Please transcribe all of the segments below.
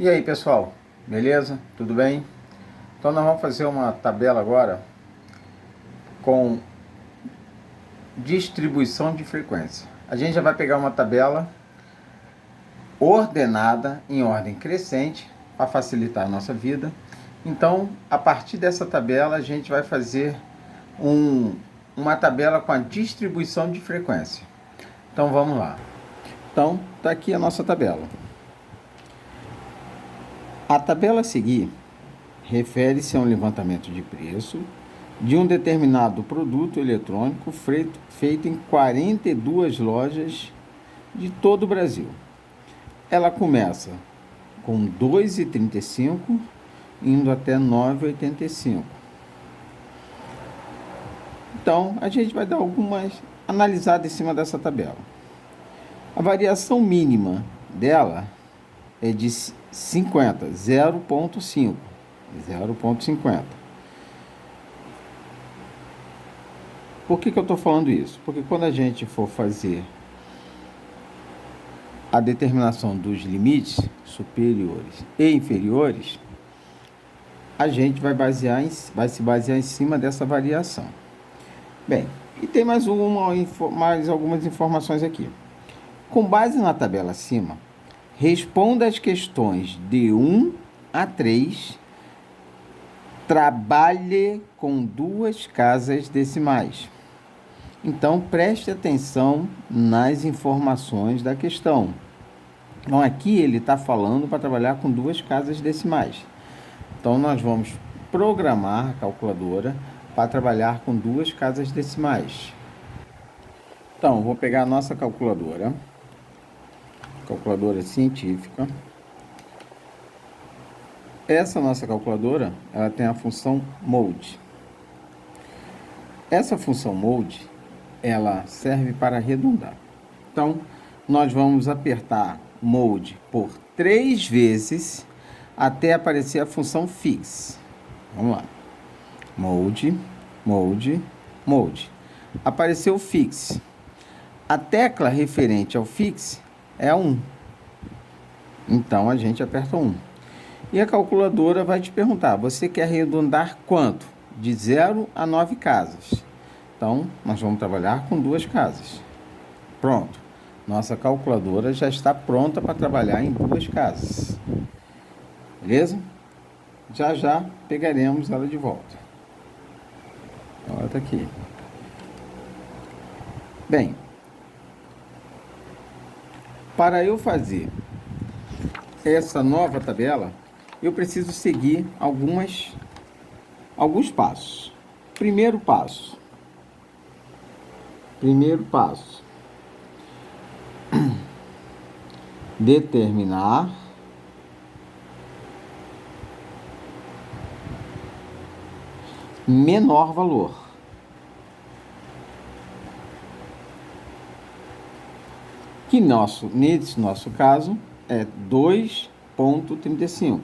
E aí pessoal, beleza? Tudo bem? Então nós vamos fazer uma tabela agora com distribuição de frequência. A gente já vai pegar uma tabela ordenada em ordem crescente para facilitar a nossa vida. Então, a partir dessa tabela a gente vai fazer uma tabela com a distribuição de frequência. Então vamos lá. Então, está aqui a nossa tabela. A tabela a seguir refere-se a um levantamento de preço de um determinado produto eletrônico feito em 42 lojas de todo o Brasil. Ela começa com R$ 2,35, indo até R$ 9,85. Então, a gente vai dar algumas analisadas em cima dessa tabela. A variação mínima dela é de 50, 0,5, 0,50. Por que eu estou falando isso? Porque quando a gente for fazer a determinação dos limites superiores e inferiores, a gente vai se basear em cima dessa variação. Bem, e tem mais algumas informações aqui. Com base na tabela acima, responda as questões de 1 a 3. Trabalhe com duas casas decimais. Então, preste atenção nas informações da questão. Então, aqui ele está falando para trabalhar com duas casas decimais. Então, nós vamos programar a calculadora para trabalhar com duas casas decimais. Então, vou pegar a nossa calculadora científica. Essa nossa calculadora, ela tem a função mode. Essa função mode, ela serve para arredondar. Então, nós vamos apertar mode por 3 vezes até aparecer a função fix. Vamos lá. Mode, mode, mode. Apareceu o fix. A tecla referente ao fix é 1. Então, a gente aperta 1. E a calculadora vai te perguntar, você quer arredondar quanto? De 0 a 9 casas. Então, nós vamos trabalhar com duas casas. Pronto. Nossa calculadora já está pronta para trabalhar em duas casas. Beleza? Já já pegaremos ela de volta. Ela está aqui. Bem, para eu fazer essa nova tabela, eu preciso seguir alguns passos. Primeiro passo. Determinar menor valor. Que nesse nosso caso é 2,35.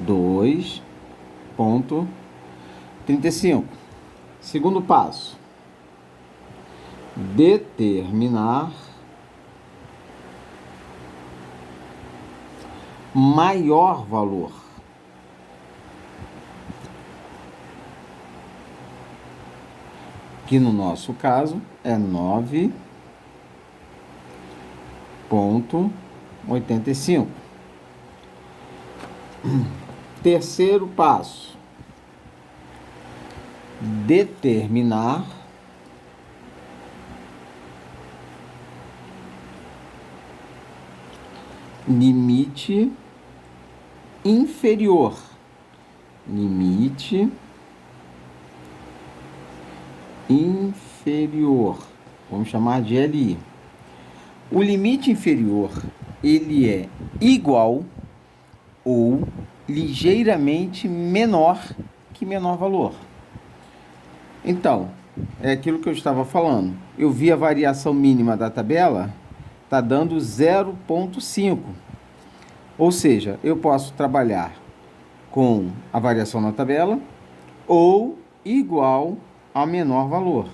2,35. Segundo passo. Determinar maior valor. Que no nosso caso é 9,85. Terceiro passo. Determinar limite inferior. Limite inferior. Vamos chamar de LI. O limite inferior, ele é igual ou ligeiramente menor que menor valor. Então, é aquilo que eu estava falando. Eu vi a variação mínima da tabela, está dando 0,5. Ou seja, eu posso trabalhar com a variação na tabela ou igual a menor valor.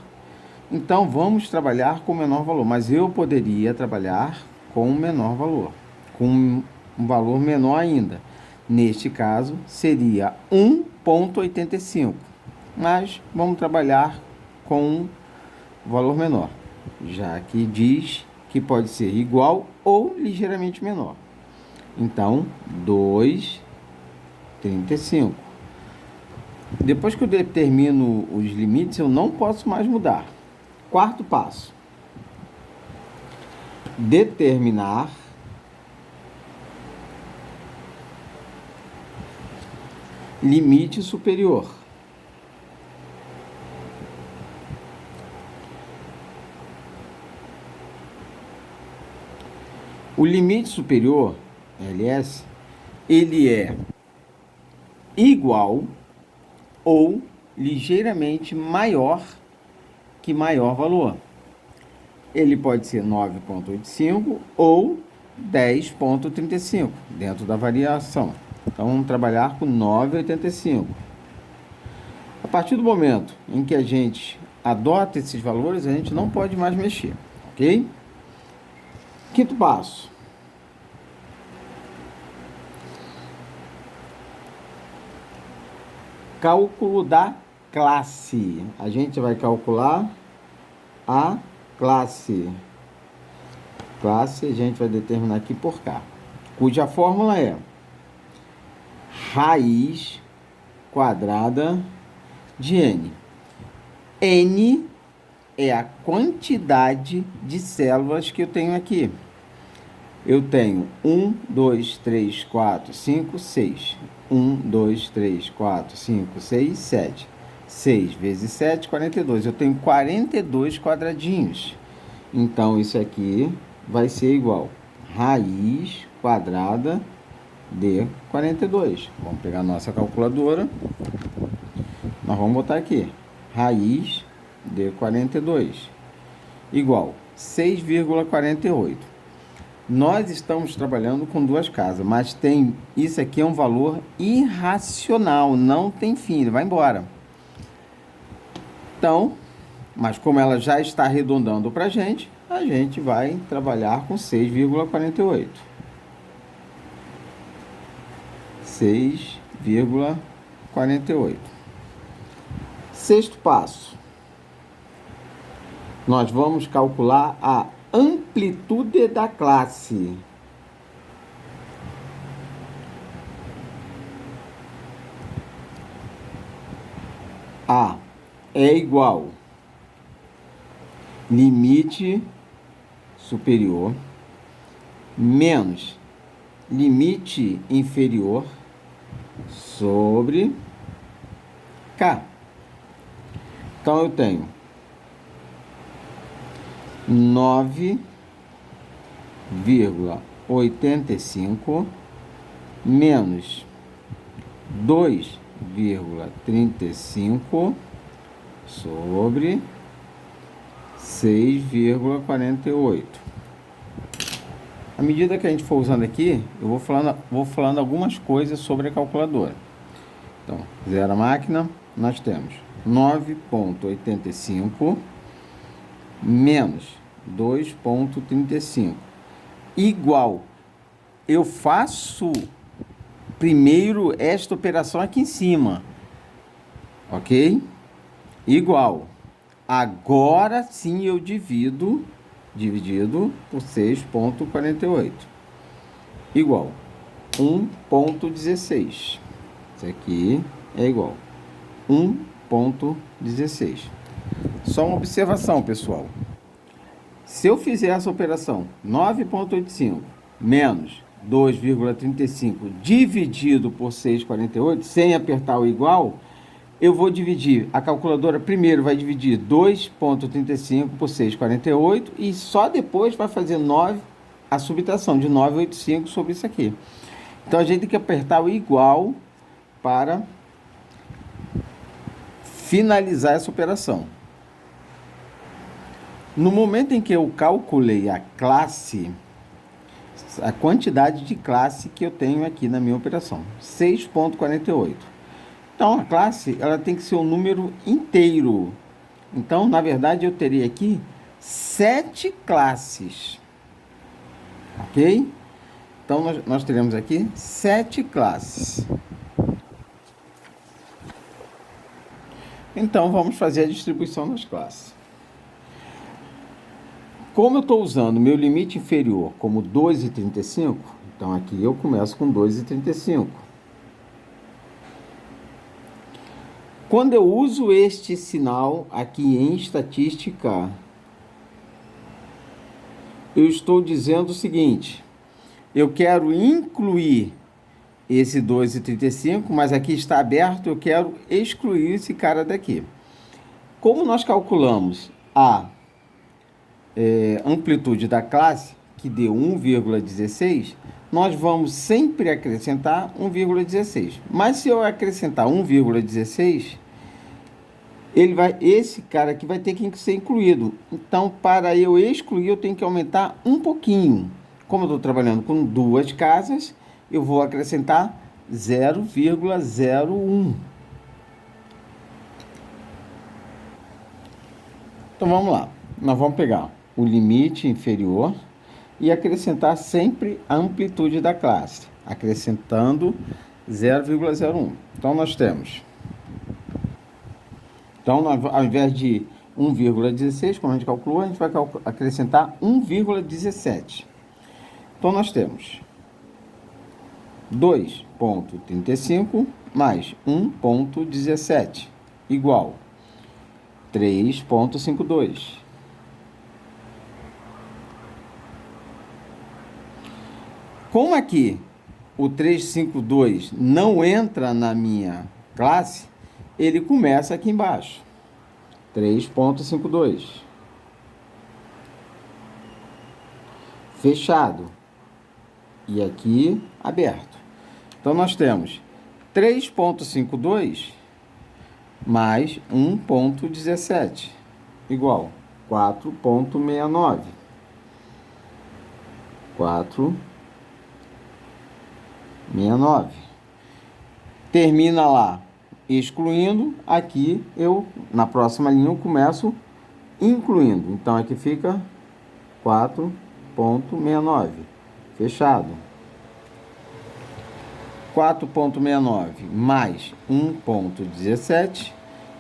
Então, vamos trabalhar com menor valor, mas eu poderia trabalhar com menor valor, com um valor menor ainda. Neste caso, seria 1,85. Mas vamos trabalhar com um valor menor, já que diz que pode ser igual ou ligeiramente menor. Então, 2,35. Depois que eu determino os limites, eu não posso mais mudar. Quarto passo: determinar limite superior. O limite superior, LS, ele é igual ou ligeiramente maior que maior valor. Ele pode ser 9,85 ou 10,35 dentro da variação. Então, vamos trabalhar com 9,85. A partir do momento em que a gente adota esses valores, a gente não pode mais mexer, ok? Quinto passo: cálculo da classe. A gente vai calcular a classe. Classe a gente vai determinar aqui por K, cuja fórmula é raiz quadrada de N. N é a quantidade de células que eu tenho aqui. Eu tenho 1, 2, 3, 4, 5, 6. 1, 2, 3, 4, 5, 6, 7. 6 vezes 7, 42. Eu tenho 42 quadradinhos. Então, isso aqui vai ser igual raiz quadrada de 42. Vamos pegar a nossa calculadora. Nós vamos botar aqui raiz de 42 igual 6,48. Nós estamos trabalhando com duas casas, mas isso aqui é um valor irracional, não tem fim, ele vai embora. Então, mas como ela já está arredondando para a gente vai trabalhar com 6,48. 6,48. Sexto passo: nós vamos calcular a amplitude da classe. A é igual limite superior menos limite inferior sobre K. Então, eu tenho 9,85 menos 2,35 sobre 6,48. À medida que a gente for usando aqui, eu vou falando algumas coisas sobre a calculadora. Então, zero a máquina, nós temos 9,85 menos 2,35 igual. Eu faço primeiro esta operação aqui em cima, ok? Igual. Agora sim eu dividido por 6,48 igual 1,16. Isso aqui é igual 1,16. Só uma observação, pessoal. Se eu fizer essa operação 9,85 menos 2,35 dividido por 6,48, sem apertar o igual, eu vou dividir, a calculadora primeiro vai dividir 2,35 por 6,48 e só depois vai fazer a subtração de 9,85 sobre isso aqui. Então, a gente tem que apertar o igual para finalizar essa operação. No momento em que eu calculei a classe, a quantidade de classe que eu tenho aqui na minha operação, 6,48. Então, a classe ela tem que ser um número inteiro. Então, na verdade, eu teria aqui 7 classes. Ok? Então, nós teremos aqui 7 classes. Então, vamos fazer a distribuição das classes. Como eu estou usando meu limite inferior como 2,35, então aqui eu começo com 2,35. Quando eu uso este sinal aqui em estatística, eu estou dizendo o seguinte: eu quero incluir esse 2,35, mas aqui está aberto, eu quero excluir esse cara daqui. Como nós calculamos a amplitude da classe, que deu 1,16, nós vamos sempre acrescentar 1,16. Mas se eu acrescentar 1,16, esse cara aqui vai ter que ser incluído. Então, para eu excluir, eu tenho que aumentar um pouquinho. Como eu estou trabalhando com 2 casas, eu vou acrescentar 0,01. Então, vamos lá. Nós vamos pegar o limite inferior e acrescentar sempre a amplitude da classe, acrescentando 0,01. Então, nós temos... Então, ao invés de 1,16, como a gente calculou, a gente vai acrescentar 1,17. Então, nós temos 2,35 mais 1,17 igual 3,52. Como aqui o 352 não entra na minha classe, ele começa aqui embaixo. 3,52. Fechado. E aqui aberto. Então, nós temos 3,52 mais 1,17 igual 4,69. 4,69. Termina lá excluindo, aqui na próxima linha eu começo incluindo. Então, aqui fica 4,69. Fechado. 4,69 mais 1,17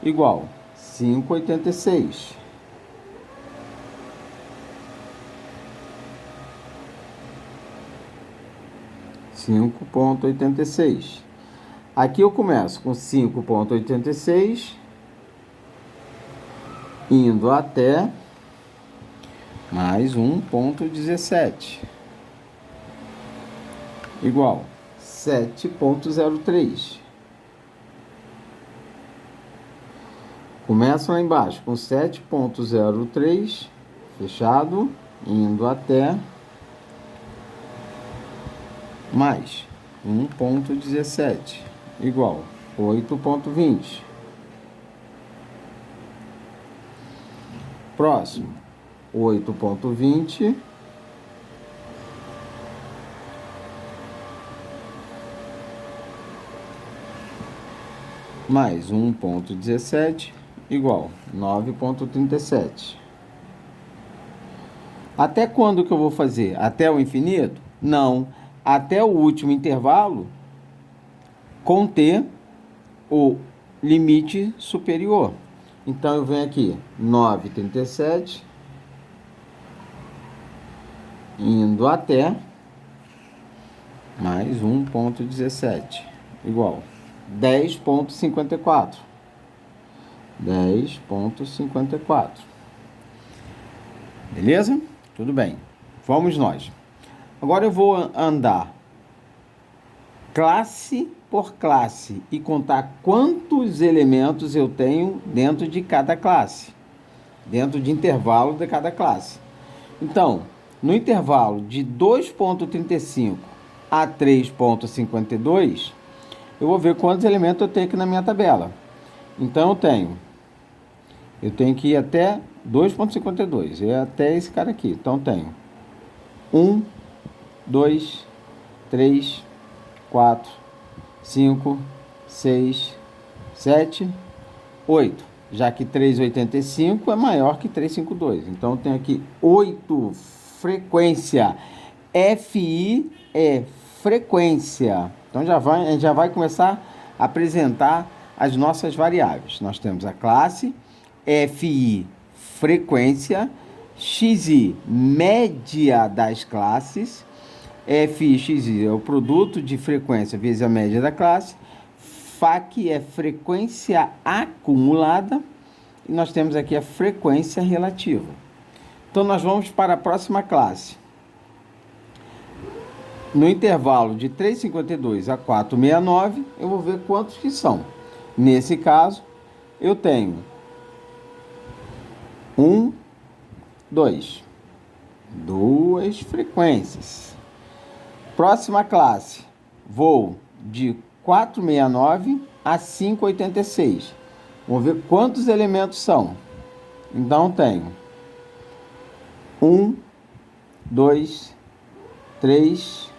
igual 5,86. Aqui eu começo com 5,86, indo até mais 1,17, igual 7,03. Começo lá embaixo com 7,03, fechado, indo até mais 1,17, igual 8,20. Próximo, 8,20 mais 1,17 igual 9,37. Até quando que eu vou fazer? Até o infinito? Não. Até o último intervalo conter o limite superior. Então, eu venho aqui, 9,37, indo até mais 1,17, igual 10,54. 10,54. Beleza? Tudo bem. Vamos nós. Agora eu vou andar classe por classe e contar quantos elementos eu tenho dentro de cada classe, dentro de intervalo de cada classe. Então, no intervalo de 2,35 a 3,52, eu vou ver quantos elementos eu tenho aqui na minha tabela. Então, eu tenho que ir até 2,52, é até esse cara aqui. Então, tenho 1, 2, 3, 4, 5, 6, 7, 8. Já que 3,85 é maior que 3,52. Então, eu tenho aqui 8 frequência. FI é frequência. Então a gente já vai começar a apresentar as nossas variáveis. Nós temos a classe, FI frequência, XI média das classes, FI e XI é o produto de frequência vezes a média da classe, FAQ é frequência acumulada, e nós temos aqui a frequência relativa. Então nós vamos para a próxima classe. No intervalo de 3,52 a 4,69, eu vou ver quantos que são. Nesse caso, eu tenho 2 frequências. Próxima classe, vou de 4,69 a 5,86. Vamos ver quantos elementos são. Então, tenho 1, 2, 3,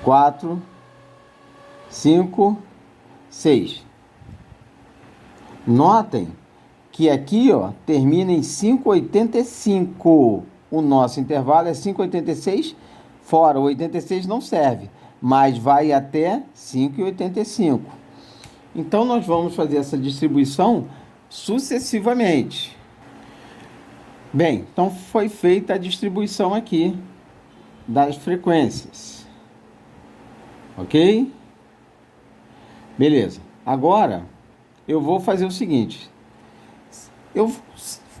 4, 5, 6. Notem que aqui, ó, termina em 5,85. O nosso intervalo é 5,86, fora o 86 não serve, mas vai até 5,85. Então, nós vamos fazer essa distribuição sucessivamente. Bem, então foi feita a distribuição aqui das frequências. Ok? Beleza. Agora, eu vou fazer o seguinte. Eu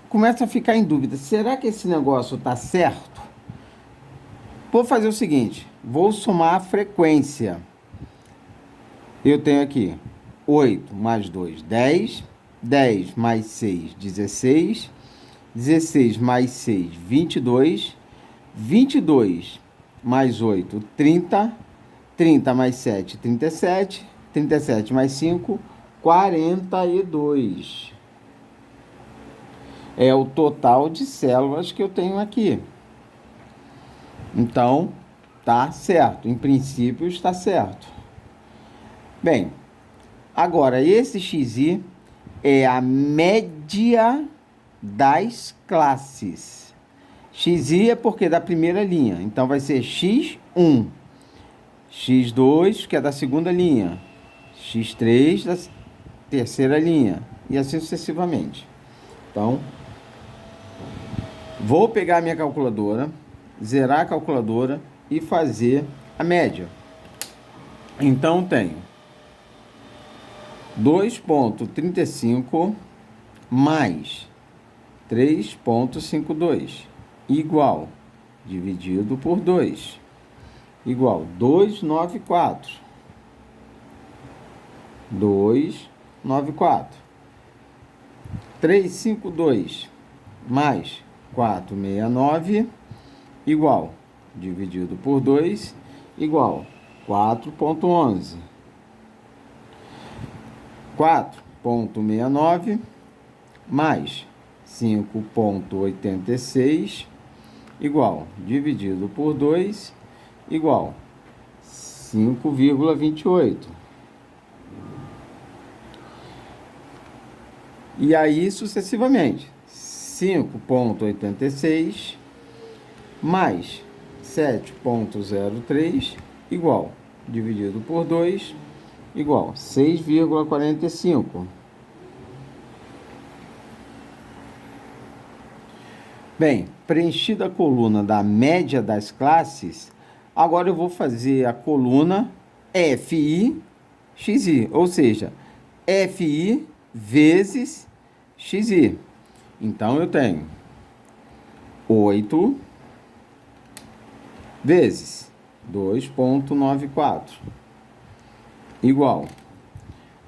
começo a ficar em dúvida. Será que esse negócio está certo? Vou fazer o seguinte. Vou somar a frequência. Eu tenho aqui 8 mais 2, 10. 10 mais 6, 16. 16 mais 6, 22. 22 mais 8, 30. 30 mais 7, 37. 37 mais 5, 42. É o total de células que eu tenho aqui. Então, tá certo. Em princípio, está certo. Bem, agora esse XI é a média das classes. XI é porque é da primeira linha. Então, vai ser X1. X2, que é da segunda linha. X3 da terceira linha. E assim sucessivamente. Então, vou pegar a minha calculadora, zerar a calculadora e fazer a média. Então, tenho 2,35 mais 3,52 igual, dividido por 2, igual 294. 294. 352 mais 469 igual, dividido por 2, igual 4,11. 4,69 mais 5,86 igual, dividido por 2, igual 5,28. E aí, sucessivamente, 5,86 mais 7,03 igual, dividido por 2, igual 6,45. Bem, preenchida a coluna da média das classes, agora eu vou fazer a coluna FI, XI, ou seja, FI vezes XI. Então, eu tenho 8 vezes 2,94 igual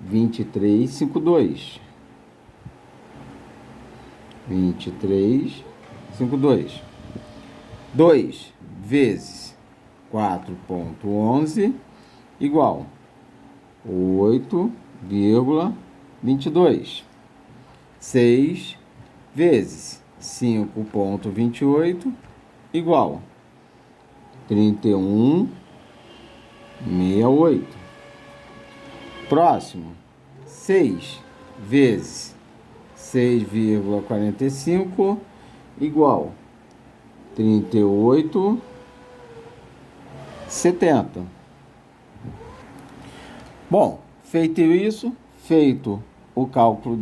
23,52. 23,52. 2 vezes 4,11 igual 8,22. 6 vezes 5,28 igual 31,68. Próximo, 6 vezes 6,45 igual 38 70. Bom, feito isso, feito o cálculo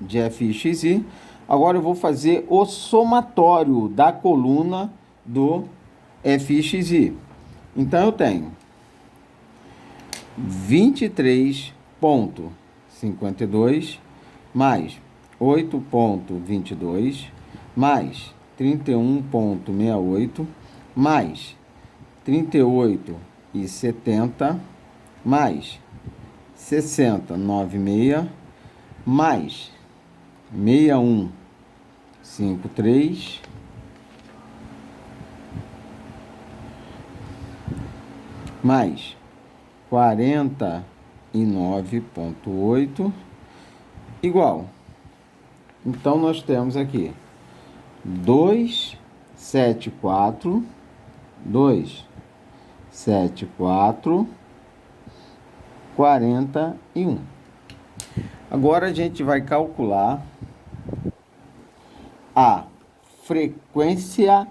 de f e xi, agora eu vou fazer o somatório da coluna do f e xi. Então eu tenho 23,52 mais 8,22 mais 31,68 mais 38,70 mais 60,96 mais 61,53 mais 49,8 igual. Então nós temos aqui 274, 41. Agora a gente vai calcular a frequência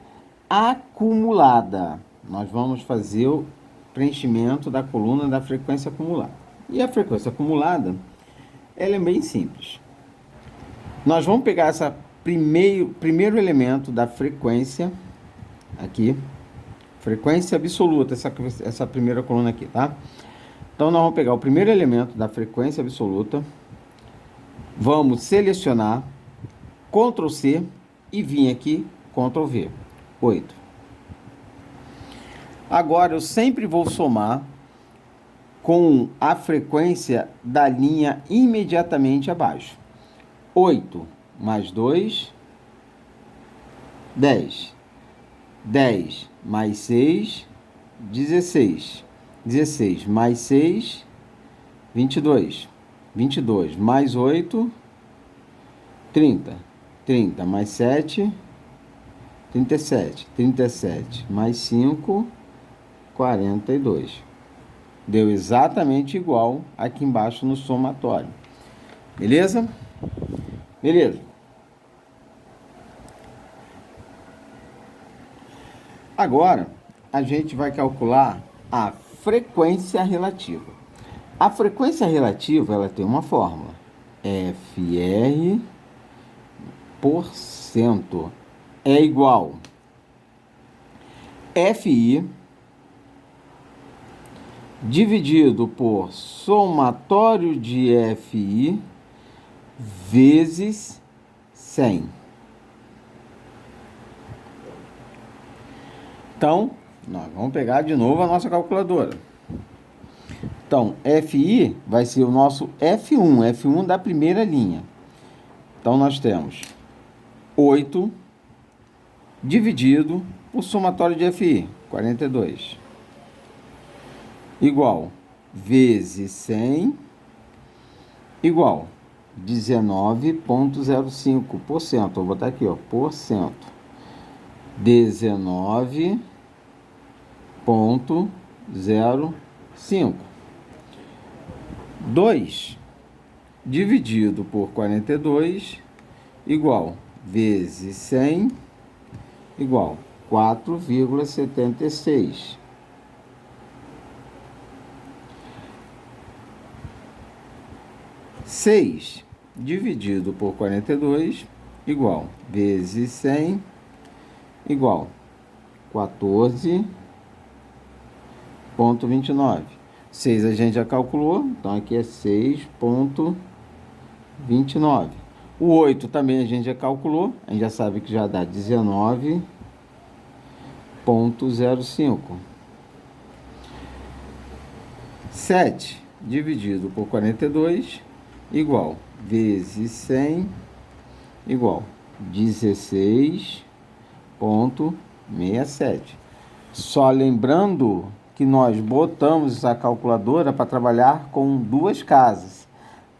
acumulada. Nós vamos fazer o preenchimento da coluna da frequência acumulada. E a frequência acumulada, ela é bem simples. Nós vamos pegar essa primeiro elemento da frequência aqui, frequência absoluta, essa primeira coluna aqui, tá? Então nós vamos pegar o primeiro elemento da frequência absoluta, vamos selecionar, Ctrl C e vir aqui, Ctrl V, 8. Agora eu sempre vou somar com a frequência da linha imediatamente abaixo. 8 mais 2, 10. 10 mais 6, 16. 16 mais 6, 22. 22 mais 8, 30. 30 mais 7, 37. 37 mais 5, 42. Deu exatamente igual aqui embaixo no somatório. Beleza? Beleza. Agora, a gente vai calcular a frequência relativa. A frequência relativa, ela tem uma fórmula. FR por cento é igual FI dividido por somatório de FI vezes 100. Então, nós vamos pegar de novo a nossa calculadora. Então, FI vai ser o nosso F1 da primeira linha. Então, nós temos 8 dividido por somatório de FI, 42. Igual, vezes 100, igual 19,05%. Vou botar aqui, ó, por cento. 19,05. 2 dividido por 42 igual vezes 100 igual 4,76. 6 dividido por 42 igual vezes 100 igual 14,29. 6 a gente já calculou, então aqui é 6,29. O 8 também a gente já calculou, a gente já sabe que já dá 19,05. 7 dividido por 42 igual vezes 100 igual 16,67. Só lembrando que nós botamos essa calculadora para trabalhar com duas casas.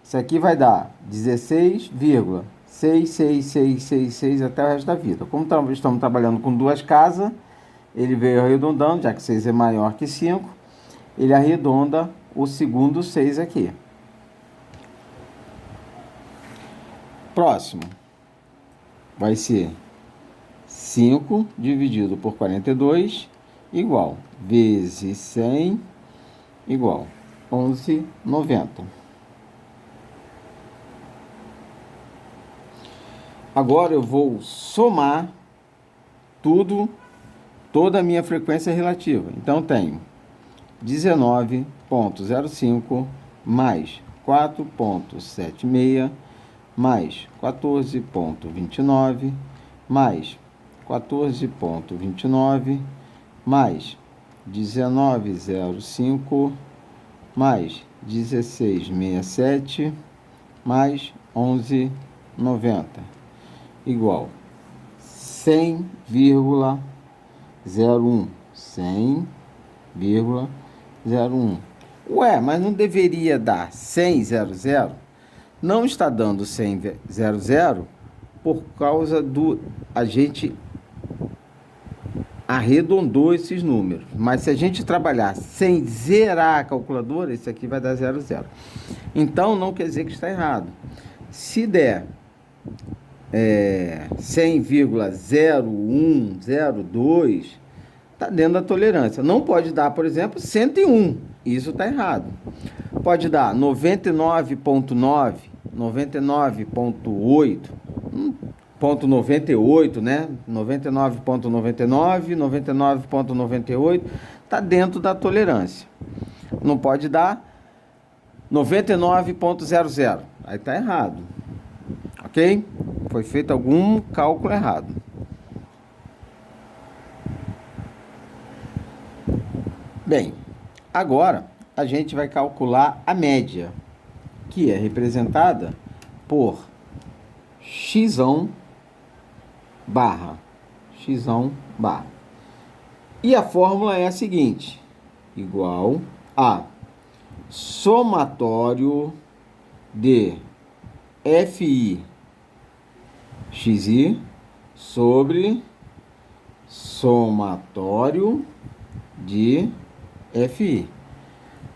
Isso aqui vai dar 16,66666 até o resto da vida. Como estamos trabalhando com duas casas, ele veio arredondando, já que 6 é maior que 5, ele arredonda o segundo 6 aqui. Próximo vai ser 5 dividido por 42 igual, vezes 100, igual 11,90. Agora eu vou somar toda a minha frequência relativa. Então, tenho 19,05 mais 4,76 mais 14,29 mais 14,29 mais 19,05 mais 16,67 mais 11,90 igual 100,01. 100,01. Ué, mas não deveria dar 100,00? Não está dando 100,00 por causa do... A gente arredondou esses números. Mas se a gente trabalhar sem zerar a calculadora, isso aqui vai dar 00. Então, não quer dizer que está errado. Se der 100,0102, está dentro da tolerância. Não pode dar, por exemplo, 101. Isso está errado. Pode dar 99,9, 99,8, ponto 98, né? 99,99, 99,98, está dentro da tolerância. Não pode dar 99,00. Aí está errado. Ok? Foi feito algum cálculo errado. Bem, agora a gente vai calcular a média, que é representada por x1 barra. E a fórmula é a seguinte, igual a somatório de FI XI sobre somatório de FI.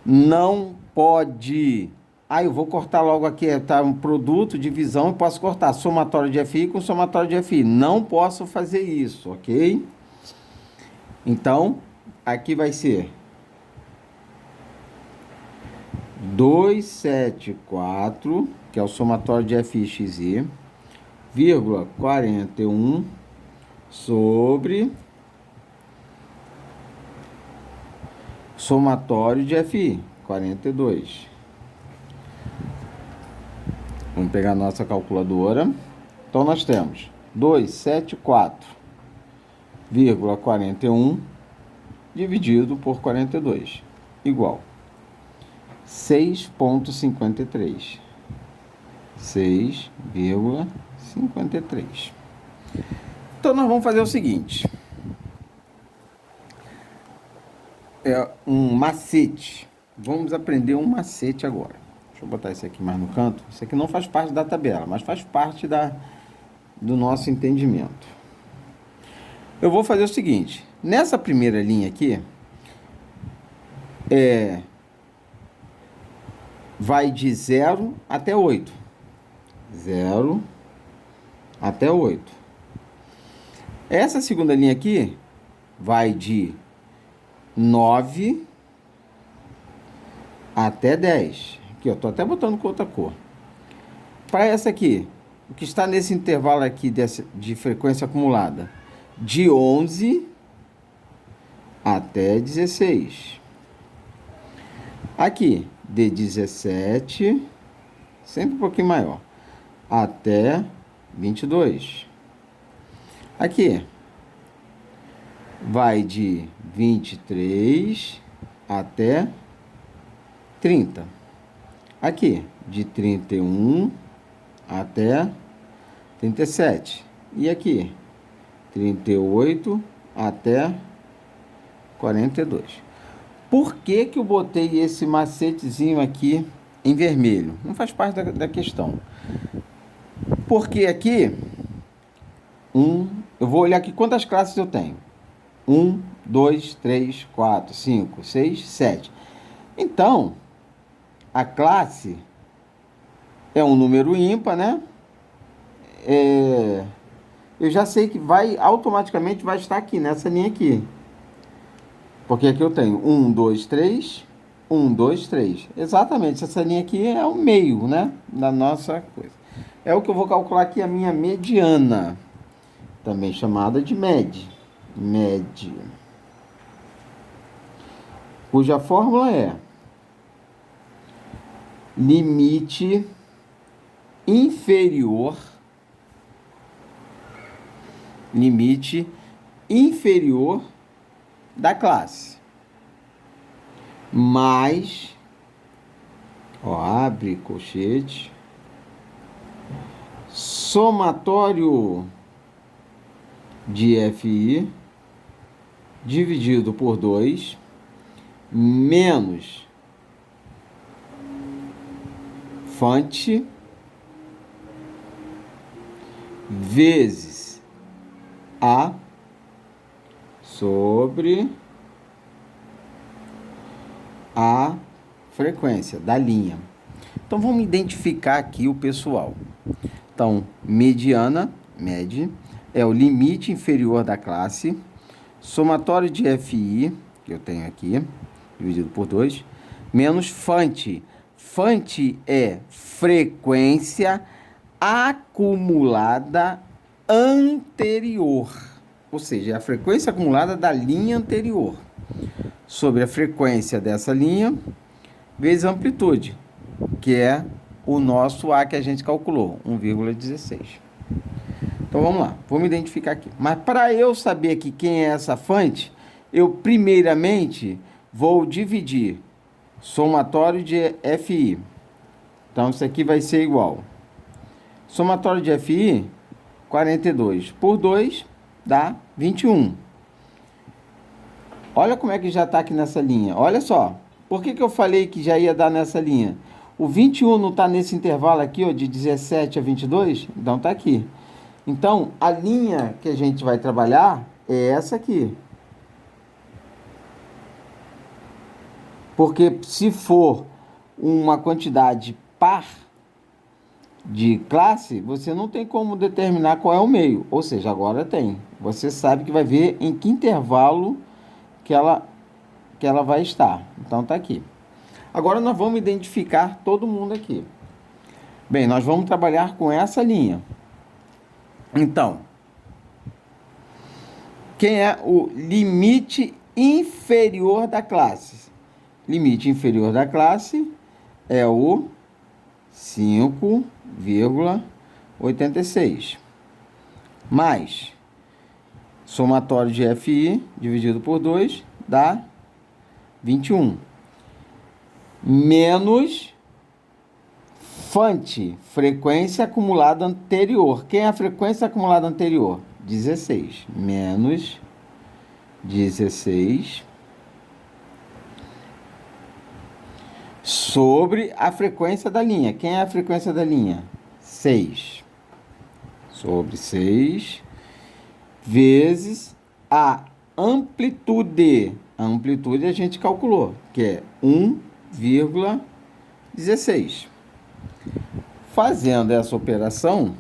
Não pode... eu vou cortar logo aqui, tá um produto, divisão, eu posso cortar somatório de FI com somatório de FI. Não posso fazer isso, ok? Então, aqui vai ser 274, que é o somatório de FI XI, vírgula 41 sobre somatório de FI, 42. Vamos pegar a nossa calculadora. Então, nós temos 274,41 dividido por 42, igual 6,53. 6,53. Então, nós vamos fazer o seguinte. É um macete. Vamos aprender um macete agora. Deixa eu botar isso aqui mais no canto. Isso aqui não faz parte da tabela, mas faz parte do nosso entendimento. Eu vou fazer o seguinte. Nessa primeira linha aqui, vai de 0 até 8. 0 até 8. Essa segunda linha aqui vai de 9 até 10. Aqui, eu tô até botando com outra cor. Para essa aqui, o que está nesse intervalo aqui de frequência acumulada, de 11 até 16. Aqui, de 17, sempre um pouquinho maior, até 22. Aqui, vai de 23 até 30. Aqui, de 31 até 37. E aqui, 38 até 42. Por que que eu botei esse macetezinho aqui em vermelho? Não faz parte da questão. Porque aqui, eu vou olhar aqui quantas classes eu tenho. 1, 2, 3, 4, 5, 6, 7. Então, a classe é um número ímpar, né? Eu já sei que automaticamente vai estar aqui, nessa linha aqui. Porque aqui eu tenho 1, 2, 3, 1, 2, 3. Exatamente, essa linha aqui é o meio, né, da nossa coisa. É o que eu vou calcular aqui, a minha mediana, também chamada de média. Média. Cuja fórmula é limite inferior da classe mais, ó, abre colchete, somatório de FI dividido por 2 menos fonte vezes A sobre a frequência da linha. Então, vamos identificar aqui o pessoal. Então, mediana, MED, é o limite inferior da classe, somatório de FI, que eu tenho aqui, dividido por 2, menos FANT. FANT é frequência acumulada anterior, ou seja, é a frequência acumulada da linha anterior, sobre a frequência dessa linha, vezes a amplitude, que é o nosso A que a gente calculou, 1,16. Então, vamos lá, vamos identificar aqui. Mas para eu saber aqui quem é essa FANT, eu primeiramente vou dividir somatório de FI. Então, isso aqui vai ser igual. Somatório de FI, 42 por 2 dá 21. Olha como é que já está aqui nessa linha. Olha só. Por que eu falei que já ia dar nessa linha? O 21 não está nesse intervalo aqui, ó, de 17 a 22? Então, está aqui. Então, a linha que a gente vai trabalhar é essa aqui. Porque se for uma quantidade par de classe, você não tem como determinar qual é o meio. Ou seja, agora tem. Você sabe que vai ver em que intervalo que ela vai estar. Então, está aqui. Agora, nós vamos identificar todo mundo aqui. Bem, nós vamos trabalhar com essa linha. Então, quem é o limite inferior da classe? Limite inferior da classe é o 5,86. Mais somatório de FI dividido por 2 dá 21. Menos FANT, frequência acumulada anterior. Quem é a frequência acumulada anterior? 16. Menos 16 sobre a frequência da linha. Quem é a frequência da linha? 6. Sobre 6 vezes a amplitude. A amplitude a gente calculou, que é 1,16. Fazendo essa operação,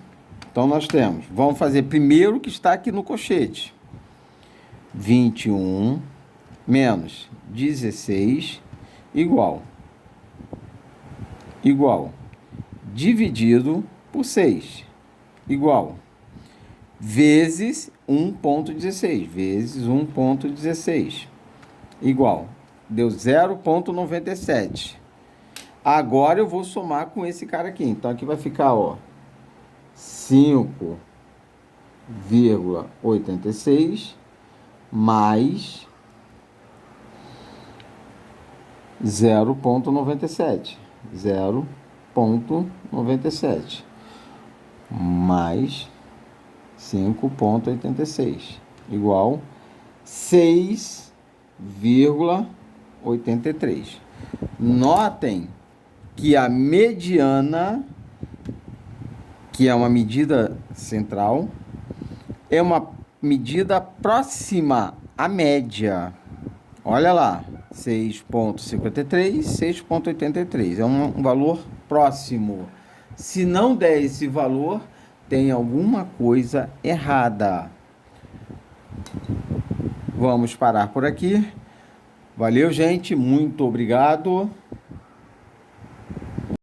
então nós temos, vamos fazer primeiro o que está aqui no colchete. 21 menos 16 igual dividido por 6 igual vezes 1,16 vezes 1,16 igual, deu 0,97. Agora eu vou somar com esse cara aqui. Então, aqui vai ficar, ó, 5,86 mais 0,97. 0,97 mais 5,86 igual 6,83. Notem que a mediana, que é uma medida central, é uma medida próxima à média. Olha lá, 6,53, 6,83. É um valor próximo. Se não der esse valor, tem alguma coisa errada. Vamos parar por aqui. Valeu, gente. Muito obrigado.